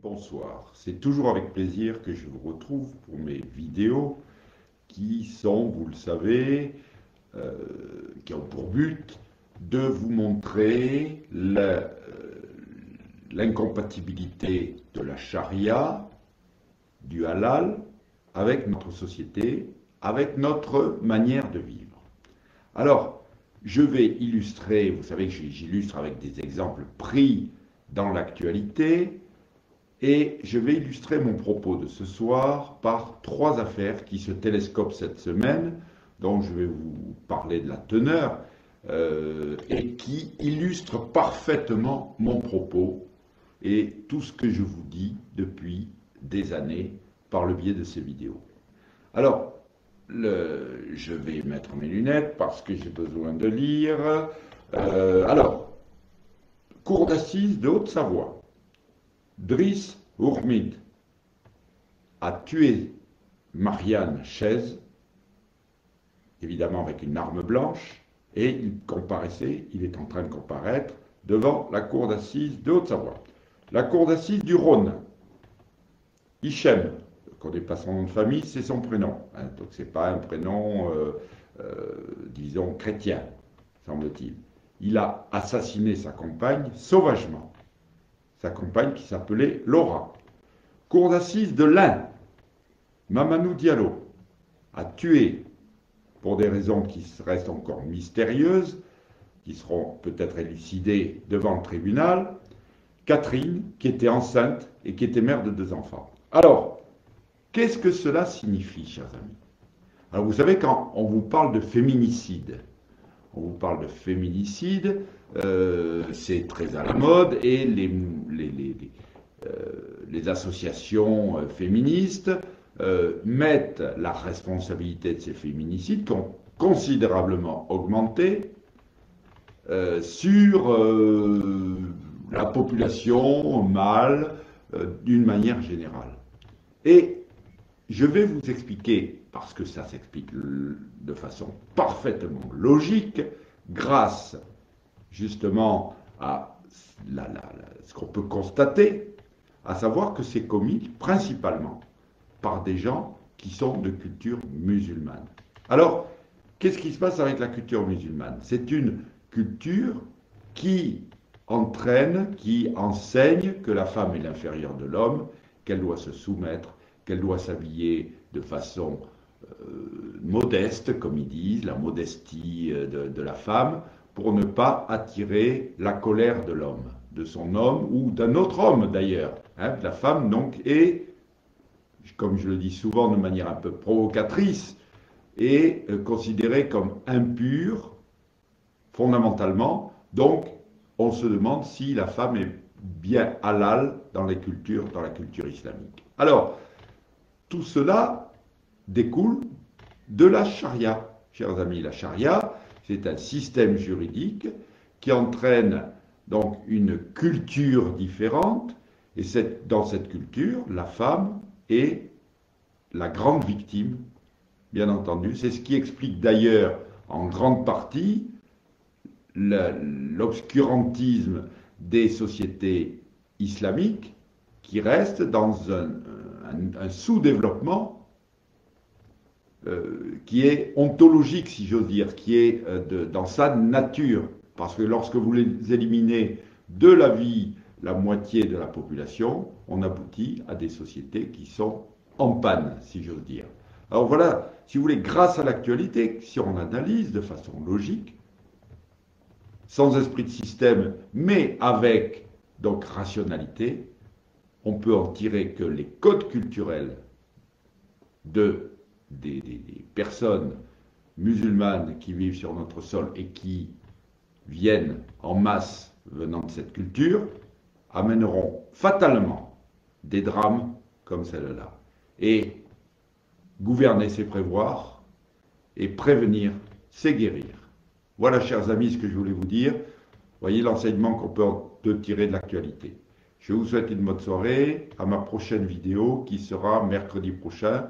Bonsoir, c'est toujours avec plaisir que je vous retrouve pour mes vidéos qui sont, vous le savez, qui ont pour but de vous montrer l'incompatibilité de la charia, du halal, avec notre société, avec notre manière de vivre. Alors, je vais illustrer, vous savez que j'illustre avec des exemples pris dans l'actualité, et je vais illustrer mon propos de ce soir par trois affaires qui se télescopent cette semaine, dont je vais vous parler de la teneur, et qui illustrent parfaitement mon propos et tout ce que je vous dis depuis des années par le biais de ces vidéos. Alors, je vais mettre mes lunettes parce que j'ai besoin de lire. Alors, cour d'assises de Haute-Savoie. Driss Ourmid a tué Marianne Chaise, évidemment avec une arme blanche, et il est en train de comparaître devant la cour d'assises de Haute-Savoie. La cour d'assises du Rhône. Hichem, je ne connais pas son nom de famille, c'est son prénom. Hein, donc ce n'est pas un prénom, disons, chrétien, semble-t-il. Il a assassiné sa compagne sauvagement. Sa compagne qui s'appelait Laura. Cour d'assises de l'Ain, Mamadou Diallo a tué, pour des raisons qui restent encore mystérieuses, qui seront peut-être élucidées devant le tribunal, Catherine, qui était enceinte et qui était mère de 2 enfants. Alors, qu'est-ce que cela signifie, chers amis? Alors, vous savez, quand on vous parle de féminicide, c'est très à la mode, et les associations féministes mettent la responsabilité de ces féminicides qui ont considérablement augmenté sur la population mâle d'une manière générale. Et je vais vous expliquer, parce que ça s'explique de façon parfaitement logique, grâce justement à ce qu'on peut constater, à savoir que c'est commis principalement par des gens qui sont de culture musulmane. Alors, qu'est-ce qui se passe avec la culture musulmane? C'est une culture qui entraîne, qui enseigne que la femme est l'inférieure de l'homme, qu'elle doit se soumettre, qu'elle doit s'habiller de façon modeste, comme ils disent, la modestie de la femme, pour ne pas attirer la colère de l'homme, de son homme ou d'un autre homme d'ailleurs. Hein, la femme donc est, comme je le dis souvent de manière un peu provocatrice, est considérée comme impure fondamentalement. Donc on se demande si la femme est bien halal dans la culture islamique. Alors, tout cela découle de la charia. Chers amis, la charia, c'est un système juridique qui entraîne donc une culture différente, et dans cette culture, la femme est la grande victime, bien entendu. C'est ce qui explique d'ailleurs en grande partie l'obscurantisme des sociétés islamiques qui restent dans un sous-développement qui est ontologique, si j'ose dire, qui est dans sa nature. Parce que lorsque vous les éliminez de la vie la moitié de la population, on aboutit à des sociétés qui sont en panne, si j'ose dire. Alors voilà, si vous voulez, grâce à l'actualité, si on analyse de façon logique, sans esprit de système, mais avec donc rationalité, on peut en tirer que les codes culturels des personnes musulmanes qui vivent sur notre sol et qui viennent en masse venant de cette culture amèneront fatalement des drames comme celle-là. Et gouverner, c'est prévoir, et prévenir, c'est guérir. Voilà, chers amis, ce que je voulais vous dire. Voyez l'enseignement qu'on peut en tirer de l'actualité. Je vous souhaite une bonne soirée, à ma prochaine vidéo qui sera mercredi prochain.